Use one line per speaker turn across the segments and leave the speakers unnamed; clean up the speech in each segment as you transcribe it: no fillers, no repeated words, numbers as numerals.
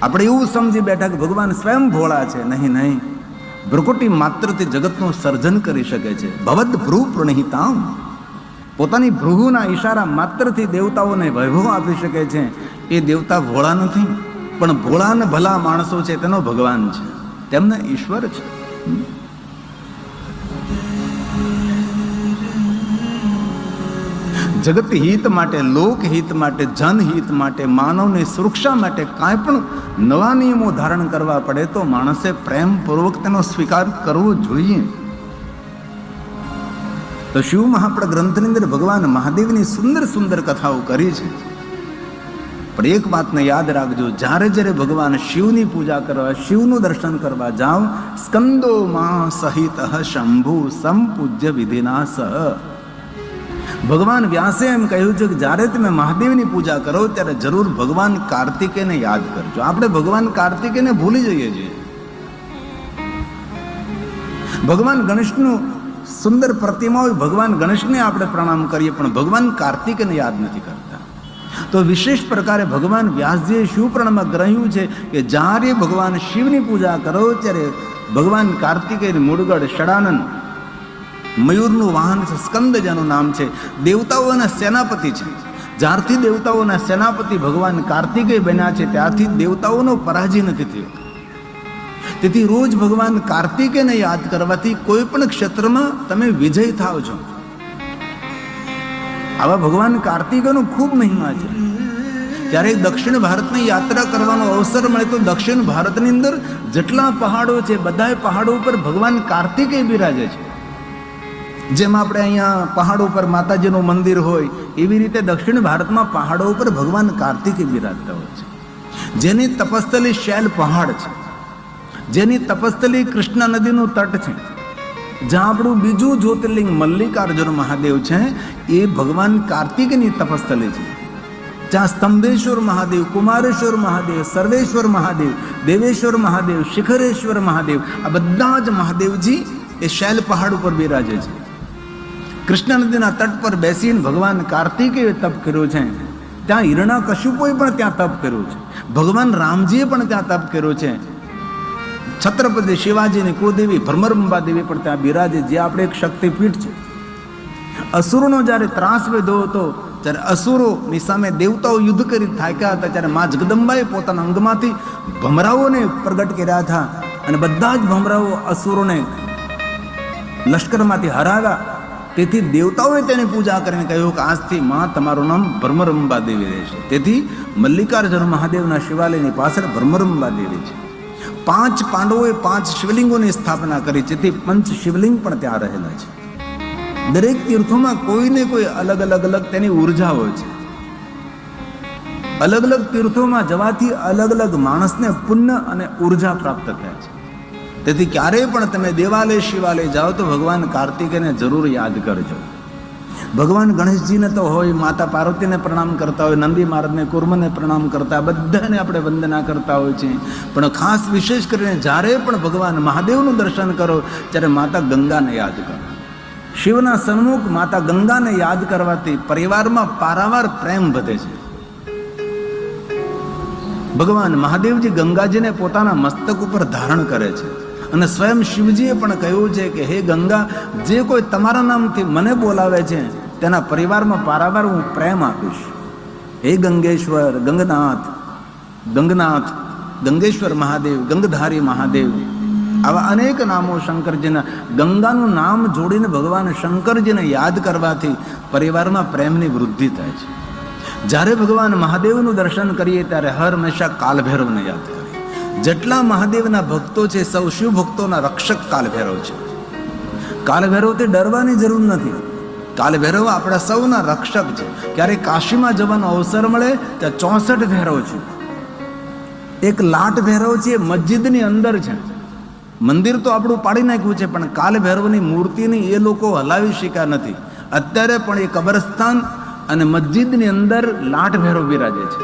આપણે એવું સમજી બેઠા કે ભગવાન સ્વયં ભોળા છે. નહીં નહીં, ભ્રુકુટી માત્રથી જગતનું સર્જન કરી શકે છે. ભવદ ભ્રુ પ્રણહિતામ, પોતાની ભૃગુના ઈશારા માત્રથી દેવતાઓને વૈભવ આપી શકે છે. એ દેવતા ભોળા નથી, પણ ભોળા ને ભલા માણસો છે તેનો ભગવાન છે, તેમના ઈશ્વર છે. જગત હિત માટે, લોકહિત માટે, જનહિત માટે, માનવની સુરક્ષા માટે કાંઈ પણ નવા નિયમો ધારણ કરવા પડે તો માણસે પ્રેમપૂર્વક તેનો સ્વીકાર કરવો જોઈએ. તો શિવ મહાપ્રદ ગ્રંથની અંદર ભગવાન મહાદેવની સુંદર સુંદર કથાઓ કરી છે. પણ એક વાતને યાદ રાખજો, જ્યારે જ્યારે ભગવાન શિવની પૂજા કરવા, શિવનું દર્શન કરવા જાઓ, સ્કંદો માં સહિત શંભુ સંપૂજ્ય વિધિના સહ. ભગવાન વ્યાસે એમ કહ્યું છે કે જ્યારે તમે મહાદેવની પૂજા કરો ત્યારે જરૂર ભગવાન કાર્તિકેયને યાદ કરજો. આપણે ભગવાન કાર્તિકેયને ભૂલી જઈએ છીએ. ભગવાન ગણેશનું સુંદર પ્રતિમા હોય, ભગવાન ગણેશને આપણે પ્રણામ કરીએ, પણ ભગવાન કાર્તિકેયને યાદ નથી કરતા. તો વિશેષ પ્રકારે ભગવાન વ્યાસજીએ શિવ પુરાણમાં ગ્રહ્યું છે કે જ્યારે ભગવાન શિવની પૂજા કરો ત્યારે ભગવાન કાર્તિકેય મૂળગઢ ષડાનંદ, મયુરનું વાહન છે, સ્કંદ જેનું નામ છે, દેવતાઓના સેનાપતિ છે. જ્યારથી દેવતાઓના સેનાપતિ ભગવાન કાર્તિકેય બન્યા છે ત્યારથી દેવતાઓનો પરાજય નથી થયો. તેથી રોજ ભગવાન કાર્તિકેયને યાદ કરવાથી કોઈ પણ ક્ષેત્રમાં તમે વિજય થાવ છો. આવા ભગવાન કાર્તિકેયનો ખૂબ મહિમા છે. જ્યારે દક્ષિણ ભારતની યાત્રા કરવાનો અવસર મળે તો દક્ષિણ ભારતની અંદર જેટલા પહાડો છે બધા પહાડો ઉપર ભગવાન કાર્તિકેય બિરાજે છે. જેમ આપણે અહીંયા પહાડો પર માતાજીનું મંદિર હોય એવી રીતે દક્ષિણ ભારતમાં પહાડો ઉપર ભગવાન કાર્તિકેય બિરાજતા હોય છે. જેની તપસ્થલી શૈલ પહાડ છે, જેની તપસ્થલી કૃષ્ણા નદીનું તટ છે, જ્યાં આપણું બીજું જ્યોતિર્લિંગ મલ્લિકાર્જુન મહાદેવ છે એ ભગવાન કાર્તિકની તપસ્થલી છે. જ્યાં સ્તંભેશ્વર મહાદેવ, કુમારેશ્વર મહાદેવ, સર્વેશ્વર મહાદેવ, દેવેશ્વર મહાદેવ, શિખરેશ્વર મહાદેવ, આ બધા જ મહાદેવજી એ શૈલ પહાડ ઉપર બિરાજે છે. કૃષ્ણ નદીના તટ પર બેસીને ભગવાન કાર્તિકેય તપ કર્યો છે. ત્યાં હિરણ્યકશિપુએ પણ ત્યાં તપ કર્યું છે. ભગવાન રામજીએ પણ ત્યાં તપ કર્યો છે. છત્રપતિ શિવાજીની કુળદેવી ભ્રમરંબા દેવી પણ ત્યાં બિરાજે, જે આપણે એક શક્તિપીઠ છે. અસુરોનો જ્યારે ત્રાસ વધ્યો હતો, જ્યારે અસુરોની સામે દેવતાઓ યુદ્ધ કરી થાક્યા હતા, ત્યારે મા જગદંબાએ પોતાના અંગમાંથી ભમરાઓને પ્રગટ કર્યા હતા અને બધા જ ભમરાઓ અસુરોને લશ્કરમાંથી હરાવ્યા. તેથી દેવતાઓએ તેની પૂજા કરીને કહ્યું કે આજથી માં તમારું નામ ભ્રમરંબા દેવી રહેશે. તેથી મલ્લિકાર્જુન મહાદેવના શિવાલયની પાછળ ભ્રમરંબા દેવી છે. 5 પાંડવોએ 5 શિવલિંગોની સ્થાપના કરી, જેથી 5 શિવલિંગ પણ ત્યાં રહેલા છે. દરેક તીર્થોમાં કોઈને કોઈ અલગ અલગ અલગ તેની ઉર્જા હોય છે. અલગ અલગ તીર્થોમાં જવાથી અલગ અલગ માણસને પુણ્ય અને ઉર્જા પ્રાપ્ત થાય છે. તેથી ક્યારેય પણ તમે દેવાલય શિવાલય જાઓ તો ભગવાન કાર્તિકેયને જરૂર યાદ કરજો. ભગવાન ગણેશજીને તો હોય, માતા પાર્વતીને પ્રણામ કરતા હોય, નંદી મહારાજને, કુર્મને પ્રણામ કરતા, બધાને આપણે વંદના કરતા હોય છે. પણ ખાસ વિશેષ કરીને જ્યારે પણ ભગવાન મહાદેવનું દર્શન કરો ત્યારે માતા ગંગાને યાદ કરો. શિવના સન્મુખ માતા ગંગાને યાદ કરવાથી પરિવારમાં પારાવાર પ્રેમ વધે છે. ભગવાન મહાદેવજી ગંગાજીને પોતાના મસ્તક ઉપર ધારણ કરે છે અને સ્વયં શિવજીએ પણ કહ્યું છે કે હે ગંગા, જે કોઈ તમારા નામથી મને બોલાવે છે તેના પરિવારમાં પારાવાર હું પ્રેમ આપીશ. હે ગંગેશ્વર, ગંગનાથ, ગંગનાથ, ગંગેશ્વર મહાદેવ, ગંગધારી મહાદેવ, આવા અનેક નામો શંકરજીના. ગંગાનું નામ જોડીને ભગવાન શંકરજીને યાદ કરવાથી પરિવારમાં પ્રેમની વૃદ્ધિ થાય છે. જ્યારે ભગવાન મહાદેવનું દર્શન કરીએ ત્યારે હર હંમેશા કાલભૈરવને યાદ કરીએ. જેટલા મહાદેવના ભક્તો છે સૌ શિવ ભક્તોના રક્ષક કાલભૈરવ છે. કાલભૈરવથી ડરવાની જરૂર નથી. કાલભૈરવ આપણા સૌના રક્ષક છે. ક્યારે કાશીમાં જવાનો અવસર મળે ત્યાં 64 ભૈરવ છે. એક લાટ ભૈરવ છે, મસ્જિદની અંદર છે. મંદિર તો આપણું પાડી નાખ્યું છે, પણ કાલભૈરવની મૂર્તિની એ લોકો હલાવી શક્યા નથી. અત્યારે પણ એ કબ્રસ્તાન અને મસ્જિદની અંદર લાટ ભૈરવ બિરાજે છે.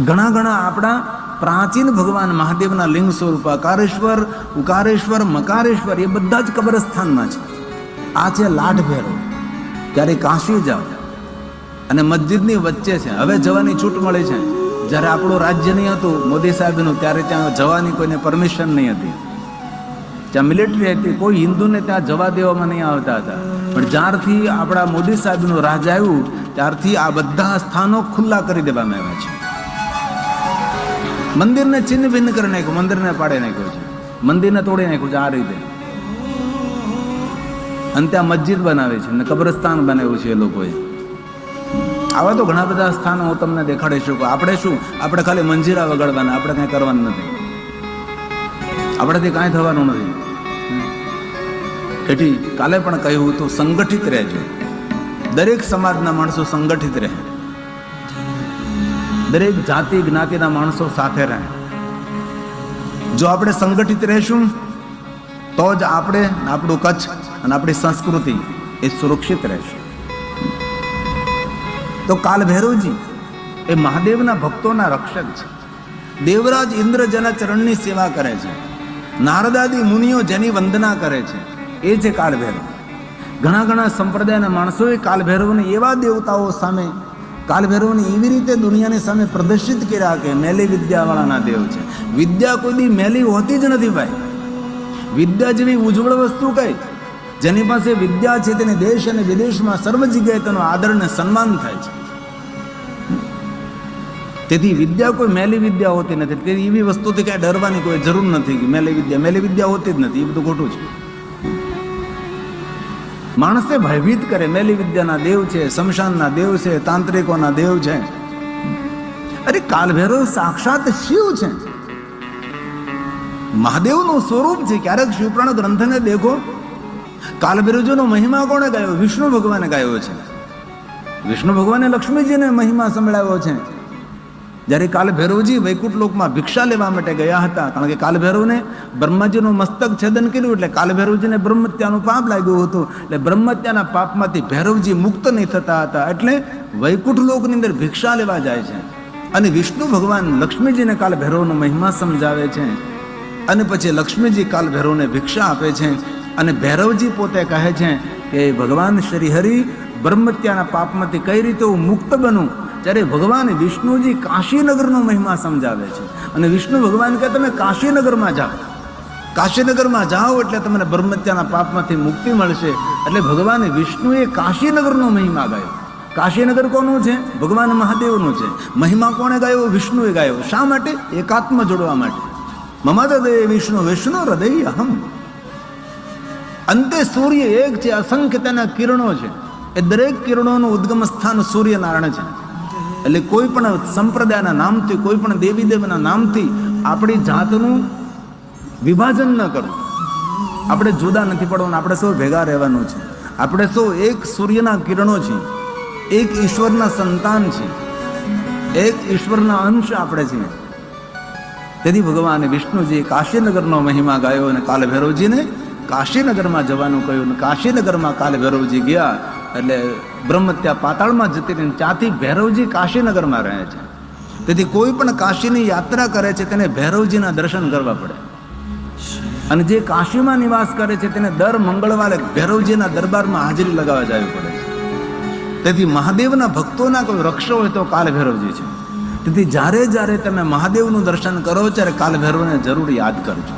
ઘણા ઘણા આપણા પ્રાચીન ભગવાન મહાદેવના લિંગ સ્વરૂપ અકારેશ્વર, ઉકારેશ્વર, મકારેશ્વર એ બધા જ કબ્રસ્તાનમાં છે. આ છે લાટ ભૈરવ. ત્યારે કાશી જાઓ અને મસ્જિદની વચ્ચે છે. હવે જવાની છૂટ મળે છે. જ્યારે આપણું રાજ્ય નહીં હતું મોદી સાહેબનું, ત્યારે ત્યાં જવાની કોઈને પરમિશન નહીં હતી, ત્યાં મિલિટરી હતી, કોઈ હિન્દુને ત્યાં જવા દેવામાં નહીં આવતા હતા. પણ જ્યારથી આપણા મોદી સાહેબનું રાજ આવ્યું ત્યારથી આ બધા સ્થાનો ખુલ્લા કરી દેવામાં આવ્યા છે. મંદિરને છિન્ન ભિન્ન કરી નાખ્યું, મંદિરને પાડી નાખ્યું છે, મંદિરને તોડી નાખ્યું છે આ રીતે. અને ત્યાં મસ્જિદ બનાવી છે ને કબ્રસ્તાન બનાવ્યું છે એ લોકોએ. આવા તો ઘણા બધા સ્થાનો હું તમને દેખાડીશું. આપણે શું, આપણે ખાલી મંજીરા વગાડવાના, આપણે કાંઈ કરવાનું નથી, આપણાથી કાંઈ થવાનું નથી. એથી કાલે પણ કહ્યું હતું, સંગઠિત રહેજો. દરેક સમાજના માણસો સંગઠિત રહે, દરેક જાતિ જ્ઞાતિના માણસો સાથે રહે. જો આપણે સંગઠિત રહેશું તો જ આપણે, આપણું કચ્છ અને આપણી સંસ્કૃતિ એ સુરક્ષિત રહેશે. તો કાલ ભૈરવજી એ મહાદેવના ભક્તોના રક્ષક છે. દેવરાજ ઇન્દ્ર જેના ચરણની સેવા કરે છે, નારદાદી મુનિઓ જેની વંદના કરે છે, એ છે કાળ ભૈરવ. ઘણા ઘણા સંપ્રદાયના માણસોએ કાલ ભૈરવને એવા દેવતાઓ સામે, કાલ ભૈરવને એવી રીતે દુનિયાની સામે પ્રદર્શિત કર્યા કે મેલી વિદ્યાવાળાના દેવ છે. વિદ્યા કોઈ દી મેલી હોતી જ નથી ભાઈ. વિદ્યા જેવી ઉજ્જવળ વસ્તુ કઈ, જેની પાસે વિદ્યા છે તેને દેશ અને વિદેશમાં સર્વ જગ્યાએ તેનો આદર અને સન્માન થાય છે. તેથી વિદ્યા કોઈ મેલી વિદ્યા હોતી નથી. તેથી એવી વસ્તુથી કાંઈ ડરવાની કોઈ જરૂર નથી કે મેલી વિદ્યા હોતી જ નથી. એ બધું ખોટું છે. માણસે ભયભીત કરે, મેલી વિદ્યાના દેવ છે, શમશાનના દેવ છે, તાંત્રિકોના દેવ છે. અરે કાલ ભૈરવ સાક્ષાત શિવ છે, મહાદેવનું સ્વરૂપ છે. ક્યારેક શિવપુરાણ ગ્રંથને દેખો, કાલ ભૈરવજીનો મહિમા કોણે ગાયો? વિષ્ણુ ભગવાને ગાયો છે. વિષ્ણુ ભગવાને લક્ષ્મીજીને મહિમા સંભળાવ્યો છે. જ્યારે કાલ ભૈરવજી વૈકુંઠ લોકમાં ભિક્ષા લેવા માટે ગયા હતા, કારણ કે કાલ ભૈરવને બ્રહ્માજીનું મસ્તક છેદન કર્યું, એટલે કાલ ભૈરવજીને બ્રહ્મત્યાનું પાપ લાગ્યું હતું. એટલે બ્રહ્મત્યાના પાપમાંથી ભૈરવજી મુક્ત નહીં થતા હતા, એટલે વૈકુંઠ લોકની અંદર ભિક્ષા લેવા જાય છે. અને વિષ્ણુ ભગવાન લક્ષ્મીજીને કાલ ભૈરવનો મહિમા સમજાવે છે. અને પછી લક્ષ્મીજી કાલ ભૈરવને ભિક્ષા આપે છે. અને ભૈરવજી પોતે કહે છે કે ભગવાન શ્રી હરિ બ્રહ્મત્યાના પાપમાંથી કઈ રીતે હું મુક્ત બનું. ત્યારે ભગવાન વિષ્ણુજી કાશીનગરનો મહિમા સમજાવે છે. અને વિષ્ણુ ભગવાન કહે તમે કાશીનગરમાં જાઓ, કાશીનગરમાં જાઓ એટલે તમને બ્રહ્મત્યાના પાપમાંથી મુક્તિ મળશે. એટલે ભગવાન વિષ્ણુએ કાશીનગરનો મહિમા ગાયો. કાશીનગર કોનું છે? ભગવાન મહાદેવનું છે. મહિમા કોણે ગાયો? વિષ્ણુએ ગાયો. શા માટે? એકાત્મ જોડવા માટે. મમદે વિષ્ણુ વિષ્ણુ હૃદય અહમ. અંતે સૂર્ય એક છે, અસંખ્ય તેના કિરણો છે. એ દરેક કિરણોનું ઉદ્ગમ સ્થાન સૂર્યનારાયણ છે. એટલે કોઈ પણ સંપ્રદાયના નામથી, કોઈ પણ દેવી દેવના નામથી આપણી જાતનું વિભાજન ન કરવું. આપણે જુદા નથી પડવાનું, આપણે સૌ ભેગા રહેવાનું છે. આપણે સૌ એક સૂર્યના કિરણો છીએ, એક ઈશ્વરના સંતાન છે, એક ઈશ્વરના અંશ આપણે છીએ. તેથી ભગવાન વિષ્ણુજી કાશીનગરનો મહિમા ગાયો અને કાલ ભૈરવજીને કાશીનગરમાં જવાનું કહ્યું. કાશીનગરમાં કાલ ભૈરવજી ગયા એટલે બ્રહ્મત્યા પાતાળમાં જતી રહીને ત્યાંથી ભૈરવજી કાશીનગરમાં રહે છે. તેથી કોઈ પણ કાશીની યાત્રા કરે છે તેને ભૈરવજીના દર્શન કરવા પડે. અને જે કાશીમાં નિવાસ કરે છે તેને દર મંગળવારે ભૈરવજીના દરબારમાં હાજરી લગાવવા જવી પડે છે. તેથી મહાદેવના ભક્તોના કોઈ રક્ષો હોય તો કાલ ભૈરવજી છે. તેથી જ્યારે જ્યારે તમે મહાદેવનું દર્શન કરો ત્યારે કાલ ભૈરવને જરૂર યાદ કરજો.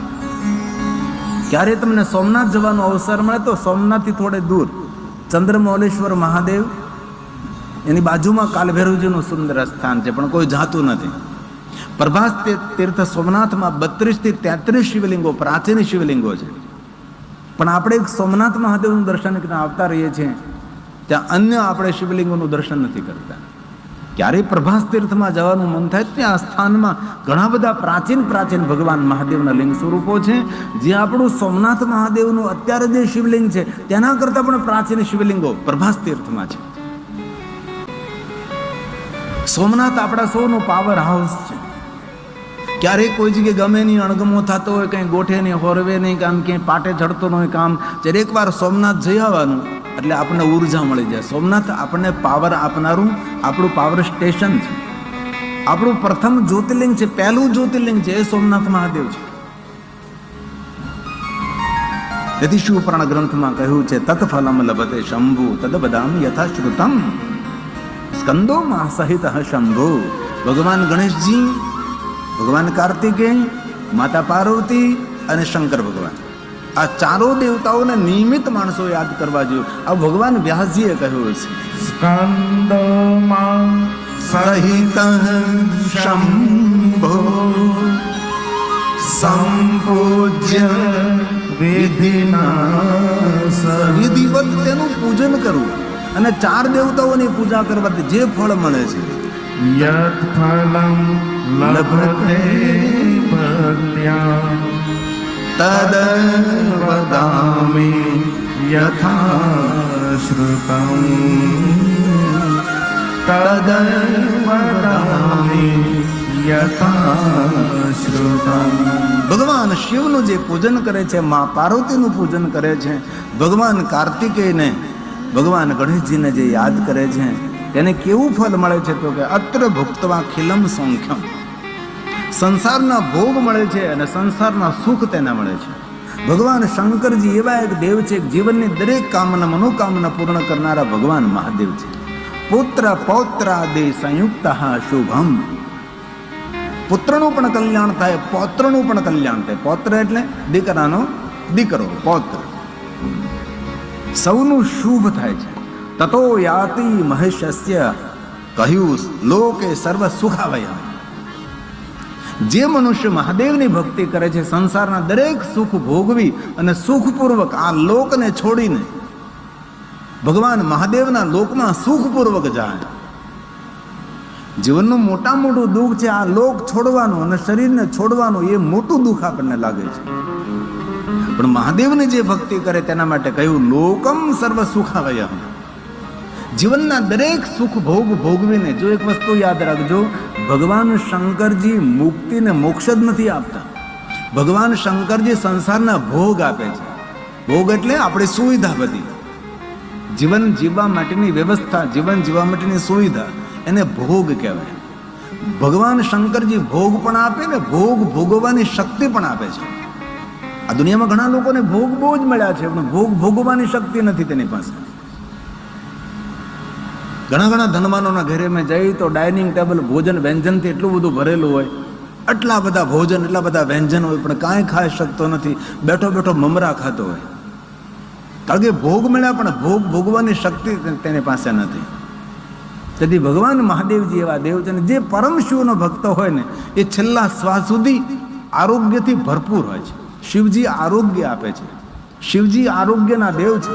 ક્યારે તમને સોમનાથ જવાનો અવસર મળે તો સોમનાથથી થોડે દૂર ચંદ્રમૌલેશ્વર મહાદેવ, એની બાજુમાં કાલભૈરવજીનું સુંદર સ્થાન છે, પણ કોઈ જાતું નથી. પ્રભાસ તીર્થ સોમનાથમાં 32 થી 33 શિવલિંગો, પ્રાચીન શિવલિંગો છે. પણ આપણે એક સોમનાથ મહાદેવનું દર્શન કરીને આવતા રહીએ છીએ, ત્યાં અન્ય આપણે શિવલિંગોનું દર્શન નથી કરતા. ક્યારેય પ્રભાસ તીર્થમાં જવાનું મન થાય ત્યાં આ સ્થાનમાં ઘણા બધા પ્રાચીન ભગવાન મહાદેવના લિંગ સ્વરૂપો છે. જે આપણું સોમનાથ મહાદેવનું અત્યારે જે શિવલિંગ છે તેના કરતાં પણ પ્રાચીન શિવલિંગો પ્રભાસ તીર્થમાં છે. સોમનાથ આપણા સૌનો પાવર હાઉસ છે. ક્યારેક કોઈ જગ્યાએ ગમે નહીં, અણગમો થતો હોય, કંઈ ગોઠે નહીં, હોરવે નહીં, કામ ક્યાંય પાટે ચડતો ન હોય કામ, જ્યારે એકવાર સોમનાથ જઈ આવવાનું એટલે આપણને ઉર્જા મળી જાય. સોમનાથ આપણને પાવર આપનારું આપણું પાવર સ્ટેશન છે. આપણું પ્રથમ જ્યોતિર્લિંગ છે, પહેલું જ્યોતિર્લિંગ છે એ સોમનાથ મહાદેવ છે. તેથી શિવપુરાણ ગ્રંથમાં કહ્યું છે તત્ફલમ લભતે શંભુ તદ બદામ યથાશ્રુતમ સ્કંદો મા સહિત શંભુ. ભગવાન ગણેશજી, ભગવાન કાર્તિકેય, માતા પાર્વતી અને શંકર ભગવાન, આ ચારો દેવતાઓને નિયમિત માણસો યાદ કરવા જોઈએ. આ ભગવાન વ્યાસજીએ કહ્યું છે,
સ્કંદમાં
સહિત શંભો સંપૂજ્ય
વિધિના
વિધિવત તેનું પૂજન કરવું અને ચાર દેવતાઓની પૂજા કરવાથી જે ફળ મળે છે,
યત ફલમ લભતે ભક્ત્યા
તદ
વદામિ યથાશ્રુતમ તદ વદામિ યથાશ્રુતમ.
ભગવાન શિવનું જે પૂજન કરે છે, મા પાર્વતીનું પૂજન કરે છે, ભગવાન કાર્તિકેયને, ભગવાન ગણેશજીને જે યાદ કરે છે તેને કેવું ફળ મળે છે? તો કે અત્ર ભુક્તવા ખિલમ સંખ્યમ, સંસારના ભોગ મળે છે અને સંસારના સુખ તેને મળે છે. ભગવાન શંકરજી એવા એક દેવ છે, જીવનની દરેક કામના મનોકામના પૂર્ણ કરનારા ભગવાન મહાદેવ છે. પુત્ર પૌત્રાદિ સંયુક્ત શુભમ, પુત્રનું પણ કલ્યાણ થાય, પૌત્રનું પણ કલ્યાણ થાય. પૌત્ર એટલે દીકરાનો દીકરો, પૌત્ર, સૌનું શુભ થાય છે. તતો યાતિ મહેશસ્ય કહ્યું લોકે સર્વ સુખાવય. જે મનુષ્ય મહાદેવની ભક્તિ કરે છે, સંસારના દરેક સુખ ભોગવી અને સુખપૂર્વક આ લોકને છોડીને ભગવાન મહાદેવના લોકમાં સુખપૂર્વક જાય. જીવનનું મોટામાં મોટું દુઃખ છે આ લોક છોડવાનું અને શરીરને છોડવાનું. એ મોટું દુઃખ આપણને લાગે છે, પણ મહાદેવની જે ભક્તિ કરે તેના માટે કહ્યું લોકમ સર્વ સુખાવય. જીવનના દરેક સુખ ભોગ ભોગવીને, જો એક વસ્તુ યાદ રાખજો, ભગવાન શંકરજી મુક્તિને મોક્ષ જ નથી આપતા. ભગવાન શંકરજી સંસારના ભોગ આપે છે. ભોગ એટલે આપણી સુવિધા, બધી જીવન જીવવા માટેની વ્યવસ્થા, જીવન જીવવા માટેની સુવિધા, એને ભોગ કહેવાય. ભગવાન શંકરજી ભોગ પણ આપે ને ભોગ ભોગવવાની શક્તિ પણ આપે છે. આ દુનિયામાં ઘણા લોકોને ભોગ બહુ જ મળ્યા છે, પણ ભોગ ભોગવવાની શક્તિ નથી તેની પાસે. ઘણા ધનવાનોના ઘરે મેં જઈ તો ડાઇનિંગ ટેબલ ભોજન વ્યંજનથી એટલું બધું ભરેલું હોય, આટલા બધા ભોજન, એટલા બધા વ્યંજન હોય, પણ કાંઈ ખાઈ શકતો નથી, બેઠો બેઠો મમરા ખાતો હોય. કારણ કે ભોગ મળ્યા પણ ભોગ ભોગવાની શક્તિ તેની પાસે નથી. તેથી ભગવાન મહાદેવજી એવા દેવ છે ને, જે પરમ શિવનો ભક્ત હોય ને એ છેલ્લા શ્વાસ સુધી આરોગ્યથી ભરપૂર હોય છે. શિવજી આરોગ્ય આપે છે, શિવજી આરોગ્યના દેવ છે.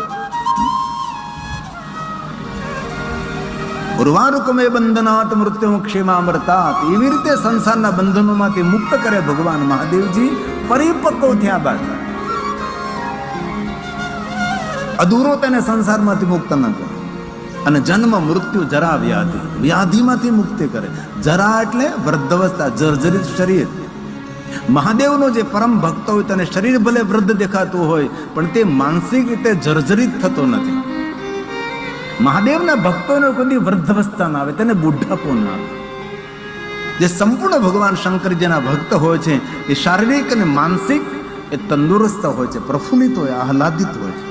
ઉર્વારુકમે બંધનાત મૃત્યુ ક્ષેમામૃતાત, એવી રીતે સંસારના બંધનોમાંથી મુક્ત કરે ભગવાન મહાદેવજી પરિપક્વ થયા બાદ. અધૂરો તેને સંસારમાંથી મુક્ત ન કરે. અને જન્મ મૃત્યુ જરા વ્યાધિ, વ્યાધિમાંથી મુક્તિ કરે. જરા એટલે વૃદ્ધાવસ્થા, જર્જરિત શરીર. મહાદેવનો જે પરમ ભક્ત હોય તેને શરીર ભલે વૃદ્ધ દેખાતું હોય, પણ તે માનસિક રીતે જર્જરિત થતો નથી. મહાદેવના ભક્તોને કોઈ વૃદ્ધાવસ્થા ના આવે, તેને બુઢાપો ના આવે. જે સંપૂર્ણ ભગવાન શંકરજીના ભક્ત હોય છે એ શારીરિક અને માનસિક એ તંદુરસ્ત હોય છે, પ્રફુલ્લિત હોય, આહલાદિત હોય છે.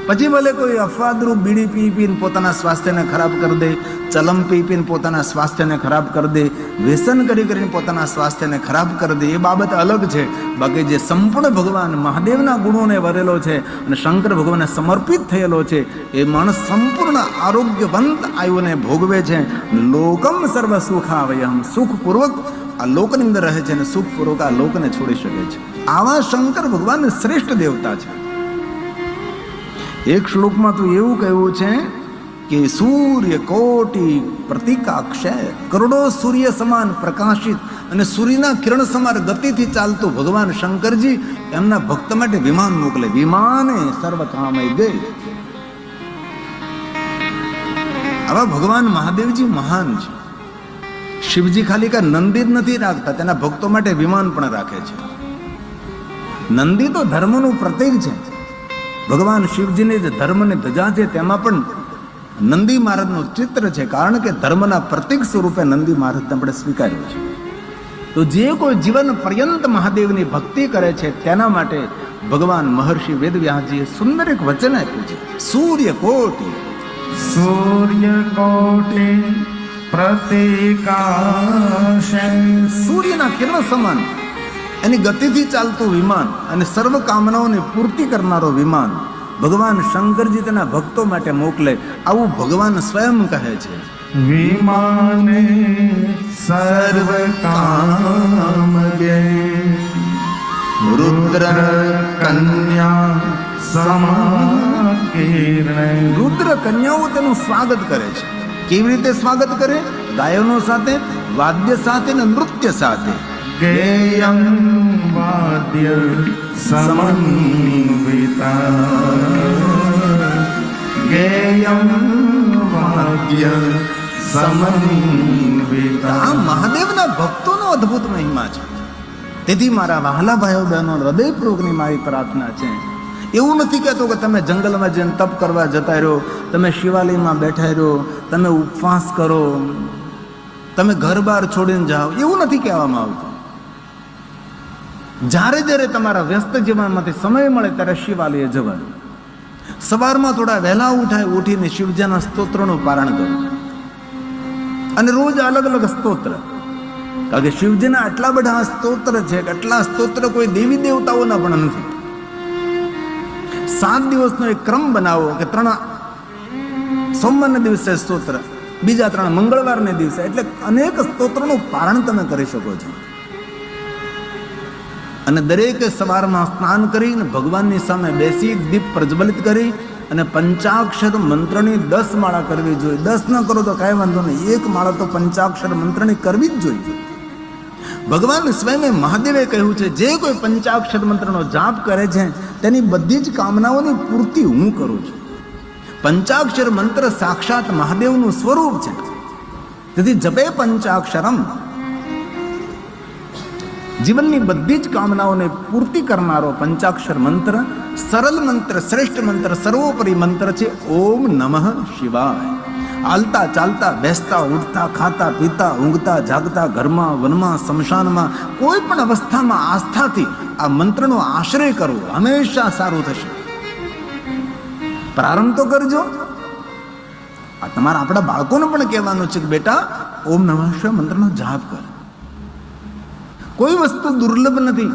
પછી ભલે કોઈ અફવાદરૂપ બીડી પી પીને પોતાના સ્વાસ્થ્યને ખરાબ કરી દે, ચલમ પી પીને પોતાના સ્વાસ્થ્યને ખરાબ કરી દે, વ્યસન કરીને પોતાના સ્વાસ્થ્યને ખરાબ કરી દે, એ બાબત અલગ છે. બાકી જે સંપૂર્ણ ભગવાન મહાદેવના ગુણોને વરેલો છે અને શંકર ભગવાનને સમર્પિત થયેલો છે એ માણસ સંપૂર્ણ આરોગ્યવંત આયુને ભોગવે છે. લોકમ સર્વ સુખાવયમ, સુખપૂર્વક આ લોકની અંદર રહે છે અને સુખપૂર્વક આ લોકને છોડી શકે છે. આવા શંકર ભગવાન શ્રેષ્ઠ દેવતા છે. એક શ્લોકમાં તો એવું કહ્યું છે કે સૂર્ય કોટી પ્રતિકાક્ષય, કરોડો સૂર્ય સમાન પ્રકાશિત અને સૂર્યના કિરણ સમાન ગતિથી ચાલતું ભગવાન શંકરજી એમના ભક્ત માટે વિમાન મોકલે. વિમાને સર્વ કામય ગઈ. આવા ભગવાન મહાદેવજી મહાન છે. શિવજી ખાલી કા નંદી જ નથી રાખતા, તેના ભક્તો માટે વિમાન પણ રાખે છે. નંદી તો ધર્મનું પ્રતીક છે. ભગવાન શિવજીની જે ધર્મની ધજા છે તેમાં પણ નંદી મહારાજનું ચિત્ર છે, કારણ કે ધર્મના પ્રતીક સ્વરૂપે નંદી મહારાજને આપણે સ્વીકાર્યું છે. તો જે કોઈ જીવન પર્યંત મહાદેવની ભક્તિ કરે છે તેના માટે ભગવાન મહર્ષિ વેદવ્યાસજીએ સુંદર એક વચન આપ્યું છે, સૂર્ય કોટી
પ્રતિકાશે
સૂર્યના કિરણ સમાન એની ગતિથી ચાલતું વિમાન અને સર્વ કામનાઓની પૂર્તિ કરનારો વિમાન ભગવાન શંકરજી તેના ભક્તો માટે મોકલે, આવું ભગવાન સ્વયં કહે છે.
વિમાને સર્વ કામ ગે રુદ્ર કન્યા સમાકીર્ણ.
રુદ્ર કન્યાઓ તેનું સ્વાગત કરે છે. કેવી રીતે સ્વાગત કરે? ગાયનો સાથે, વાદ્ય સાથે અને નૃત્ય સાથે.
ગેયં વાદ્ય સમન્વિતા ગેયં વાદ્ય સમન્વિતા.
આ મહાદેવના ભક્તોનો અદ્ભુત મહિમા છે. તેથી મારા વહાલા ભાઈઓ બહેનો, હૃદયપૂર્વકની મારી પ્રાર્થના છે. એવું નથી કહેતો કે તમે જંગલમાં જઈને તપ કરવા જતા રહો, તમે શિવાલયમાં બેઠા રહો, તમે ઉપવાસ કરો, તમે ઘર બહાર છોડીને જાઓ, એવું નથી કહેવામાં આવતું. જ્યારે જ્યારે તમારા વ્યસ્ત જીવનમાંથી સમય મળે ત્યારે શિવાલયે જવાનું. સવારમાં થોડા વહેલા ઉઠીને શિવજીના સ્તોત્રનું પારણ કરો અને રોજ અલગ અલગ સ્તોત્ર. કારણ કે શિવજીના આટલા બધા સ્તોત્ર છે કે આટલા સ્તોત્ર કોઈ દેવી દેવતાઓના પણ નથી. 7 દિવસનો એક ક્રમ બનાવો કે 3 સોમવારના દિવસે સ્તોત્ર, બીજા 3 મંગળવારને દિવસે, એટલે અનેક સ્તોત્રનું પારણ તમે કરી શકો છો. અને દરેકે સવારમાં સ્નાન કરીને ભગવાનની સામે બેસી દીપ પ્રજ્વલિત કરી અને પંચાક્ષર મંત્રની 10 માળા કરવી જોઈએ. 10 ન કરો તો કાંઈ વાંધો નહીં, 1 માળા તો પંચાક્ષર મંત્રની કરવી જ જોઈએ. ભગવાન સ્વયં મહાદેવે કહ્યું છે, જે કોઈ પંચાક્ષર મંત્રનો જાપ કરે છે તેની બધી જ કામનાઓની પૂર્તિ હું કરું છું. પંચાક્ષર મંત્ર સાક્ષાત મહાદેવનું સ્વરૂપ છે. તેથી જપે પંચાક્ષરમ, જીવનની બધી જ કામનાઓને પૂર્તિ કરનારો પંચાક્ષર મંત્ર, સરળ મંત્ર, શ્રેષ્ઠ મંત્ર, સર્વોપરી મંત્ર છે ઓમ નમઃ શિવાય. હાલતા ચાલતા, બેસતા ઉઠતા, ખાતા પીતા, ઊંઘતા જાગતા, ઘરમાં વનમાં સ્મશાનમાં કોઈ પણ અવસ્થામાં આસ્થાથી આ મંત્રનો આશ્રય કરવો હંમેશા સારું થશે. પ્રારંભ તો કરજો. આ તમારા આપણા બાળકોને પણ કહેવાનું છે કે બેટા ઓમ નમઃ શિવાય મંત્રનો જાપ કર. કોઈ વસ્તુ દુર્લભ નથી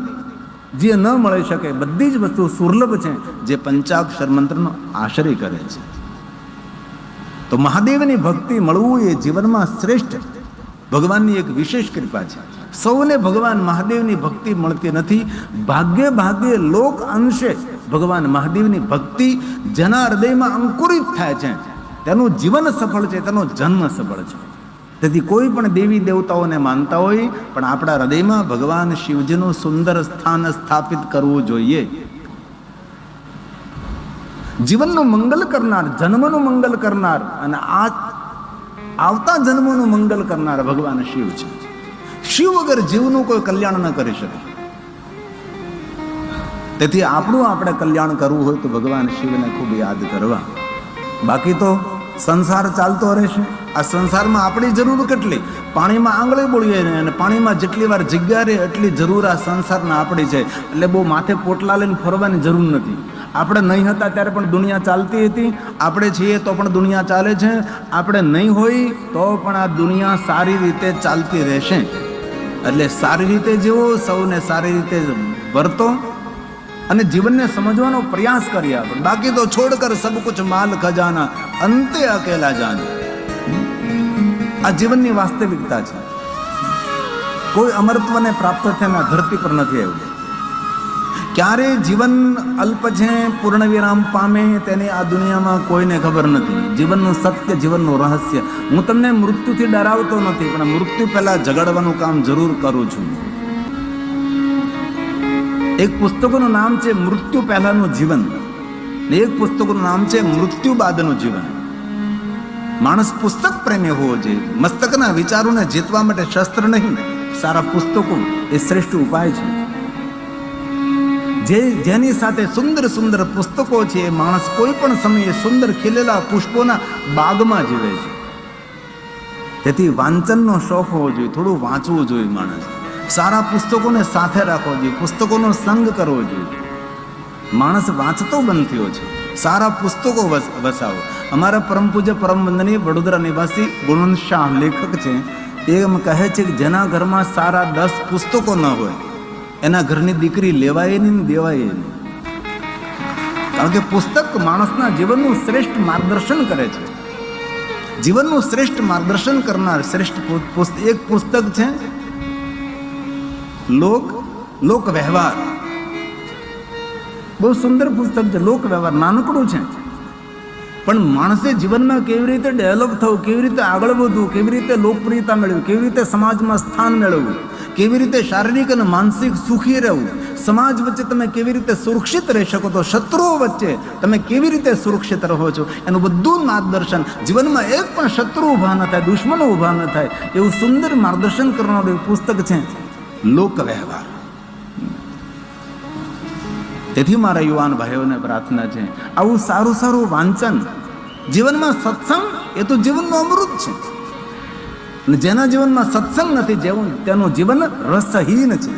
જે ન મળી શકે, બધી જ વસ્તુ સુલભ છે જે પંચાક્ષર મંત્રનો આશ્રય કરે છે. તો મહાદેવની ભક્તિ મળવું એ જીવનમાં શ્રેષ્ઠ ભગવાનની એક વિશેષ કૃપા છે. સૌને ભગવાન મહાદેવની ભક્તિ મળતી નથી. ભાગ્યે ભાગ્યે લોક અંશે ભગવાન મહાદેવની ભક્તિ જેના હૃદયમાં અંકુરિત થાય છે તેનું જીવન સફળ છે, તેનો જન્મ સફળ છે. તેથી કોઈ પણ દેવી દેવતાઓને માનતા હોય પણ આપણા હૃદયમાં ભગવાન શિવજીનું સુંદર સ્થાન સ્થાપિત કરવું જોઈએ. જીવનનું મંગલ કરનાર, જન્મનું મંગલ કરનાર અને આવતા જન્મનું મંગલ કરનાર ભગવાન શિવ છે. શિવ વગર જીવનું કોઈ કલ્યાણ ન કરી શકે. તેથી આપણું આપણે કલ્યાણ કરવું હોય તો ભગવાન શિવને ખૂબ યાદ કરવા. બાકી તો સંસાર ચાલતો રહેશે. આ સંસારમાં આપણી જરૂર કેટલી? પાણીમાં આંગળી બોળીએ અને પાણીમાં જેટલી વાર જગ્યા રહે એટલી જરૂર આ સંસારના આપણી છે. એટલે બહુ માથે પોટલા લઈને ફરવાની જરૂર નથી. આપણે નહીં હતા ત્યારે પણ દુનિયા ચાલતી હતી, આપણે છીએ તો પણ દુનિયા ચાલે છે, આપણે નહીં હોય તો પણ આ દુનિયા સારી રીતે ચાલતી રહેશે. એટલે સારી રીતે જીવો, સૌને સારી રીતે વર્તો અને જીવનને સમજવાનો પ્રયાસ કરીએ આપણે. બાકી તો છોડ કર સબ કુછ માલ ખજાના, અંતે અકેલા જાન. આ જીવનની વાસ્તવિકતા છે. કોઈ અમરત્વને પ્રાપ્ત થઈને ધરતી પર નથી આવ્યું. ક્યારે જીવન અલ્પ છે, પૂર્ણ વિરામ પામે તેની આ દુનિયામાં કોઈને ખબર નથી. જીવનનું સત્ય, જીવનનું રહસ્ય. હું તમને મૃત્યુથી ડરાવતો નથી, પણ મૃત્યુ પહેલા જગાડવાનું કામ જરૂર કરું છું. એક પુસ્તકનું નામ છે મૃત્યુ પહેલાનું જીવન, એક પુસ્તકનું નામ છે મૃત્યુ બાદનું જીવન. માણસ પુસ્તક પ્રેમી હોવો જોઈએ. મસ્તકના વિચારોને જીતવા માટે શસ્ત્ર નહીં, સારા પુસ્તકો એ શ્રેષ્ઠ ઉપાય છે. જેની સાથે સુંદર સુંદર પુસ્તકો છે એ માણસ કોઈ પણ સમયે સુંદર ખીલેલા પુષ્પોના બાગમાં જીવે છે. તેથી વાંચનનો શોખ હોવો જોઈએ, થોડું વાંચવું જોઈએ. માણસ સારા પુસ્તકોને સાથે રાખવો જોઈએ, પુસ્તકોનો સંગ કરવો જોઈએ. માણસ વાંચતો બંધ થયો છે. સારા પુસ્તકો વસાવો. અમારા પરમ પૂજ્ય પરમ વંદનીય વડોદરા નિવાસી ગુણવંત શાહ લેખક છે, એ એમ કહે છે કે જેના ઘરમાં સારા 10 પુસ્તકો ન હોય એના ઘરની દીકરી લેવાય નહીં ને દેવાય નહીં. કારણ કે પુસ્તક માણસના જીવનનું શ્રેષ્ઠ માર્ગદર્શન કરે છે. જીવનનું શ્રેષ્ઠ માર્ગદર્શન કરનાર શ્રેષ્ઠ એક પુસ્તક છે લોક વ્યવહાર. બહુ સુંદર પુસ્તક છે લોક વ્યવહાર. નાનકડું છે પણ માણસે જીવનમાં કેવી રીતે ડેવલપ થવું, કેવી રીતે આગળ વધવું, કેવી રીતે લોકપ્રિયતા મેળવવી, કેવી રીતે સમાજમાં સ્થાન મેળવવું, કેવી રીતે શારીરિક અને માનસિક સુખી રહેવું, સમાજ વચ્ચે તમે કેવી રીતે સુરક્ષિત રહી શકો છો, શત્રુઓ વચ્ચે તમે કેવી રીતે સુરક્ષિત રહો છો, એનું બધું માર્ગદર્શન. જીવનમાં એક પણ શત્રુ ઊભા ન થાય, દુશ્મનો ઊભા ન થાય એવું સુંદર માર્ગદર્શન કરનારું એક પુસ્તક છે લોક વ્યવહાર. તેથી મારા યુવાન ભાઈઓને પ્રાર્થના છે, આવું સારું સારું વાંચન. જીવનમાં સત્સંગ એ તો જીવનનું અમૃત છે, અને જેના જીવનમાં સત્સંગ નથી તેનું જીવન રસહીન છે.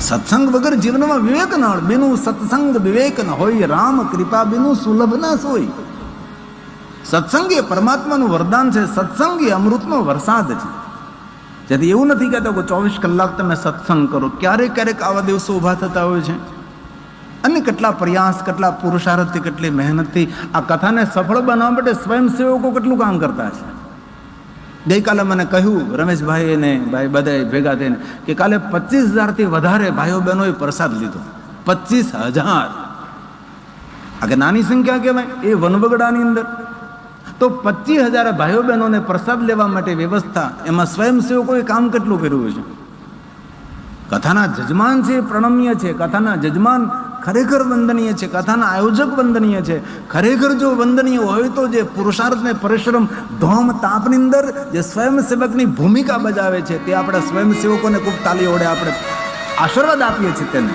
સત્સંગ વગર જીવનમાં વિવેક ન હોય. બિનું સત્સંગ વિવેક ન હોય, રામ કૃપા બિનું સુલભ ના સોય. સત્સંગ એ પરમાત્માનું વરદાન છે, સત્સંગ એ અમૃતનો વરસાદ છે. જેથી એવું નથી કહેતો કે 24 કલાક તમે સત્સંગ કરો. ક્યારેક ક્યારેક આવા દિવસો ઊભા થતા હોય છે, અને કેટલા પ્રયાસ, કેટલા પુરુષાર્થથી, કેટલી મહેનતથી આ કથાને સફળ બનાવવા માટે સ્વયંસેવકો કેટલું કામ કરતા છે. ગઈકાલે મને કહ્યું રમેશભાઈ ને ભાઈ બધા ભેગા થઈને કે કાલે 25,000થી વધારે ભાઈઓ બહેનોએ પ્રસાદ લીધો. 25,000 આ કે નાની સંખ્યા કહેવાય એ વનબગડાની અંદર. તો 25,000 ભાઈઓ બહેનોને પ્રસાદ લેવા માટે વ્યવસ્થા, એમાં સ્વયંસેવકોએ કામ કેટલું કર્યું છે. કથાના જજમાન છે પ્રણમ્ય છે, કથાના જજમાન ખરેખર વંદનીય છે, કથાના આયોજક વંદનીય છે. ખરેખર જો વંદનીય હોય તો જે પુરુષાર્થ ને પરિશ્રમ ધોમ તાપની અંદર જે સ્વયંસેવકની ભૂમિકા બજાવે છે તે આપણા સ્વયંસેવકોને ખૂબ તાલી ઓળે આપણે આશીર્વાદ આપીએ છીએ તેને.